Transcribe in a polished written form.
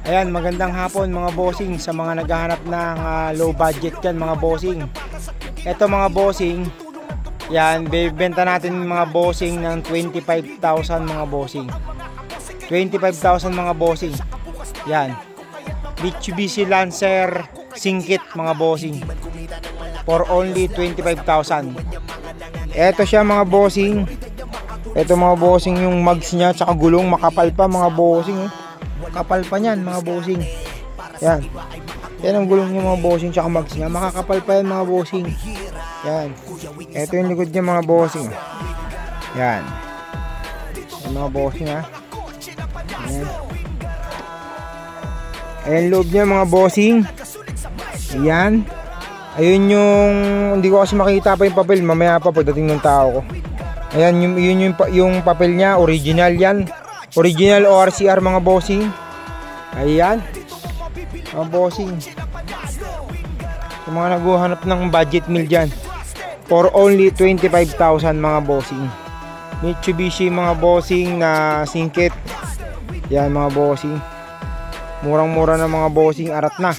Ayan, magandang hapon mga bossing sa mga naghahanap ng low budget yan mga bossing. Ito mga bossing, yan, bibenta natin mga bossing ng 25,000 mga bossing. 25,000 mga bossing. Yan. Mitsubishi Lancer singkit mga bossing. For only 25,000. Ito siya mga bossing. Ito mga bossing yung mags niya tsaka gulong makapal pa mga bossing. Kapal pa niyan mga bossing. Yan. Yan ang gulong niya mga bossing tsaka mags niya. Makakapal pa yan mga bossing. Yan. Ito yung likod niya mga bossing. Yan. Yan mga bossing ha. Yan. Ayan loob niya mga bossing. Yan. Ayun yung hindi ko kasi makita pa yung papel. Mamaya pa pagdating ng tao ko. Ayan yung papel niya. Original yan. Original ORCR mga bossing. Ayan mga bossing. Sa mga naghahanap ng budget meal dyan, for only 25,000 mga bossing. Mitsubishi mga bossing na singkit. Yan mga bossing. Murang mura na mga bossing. Arat na.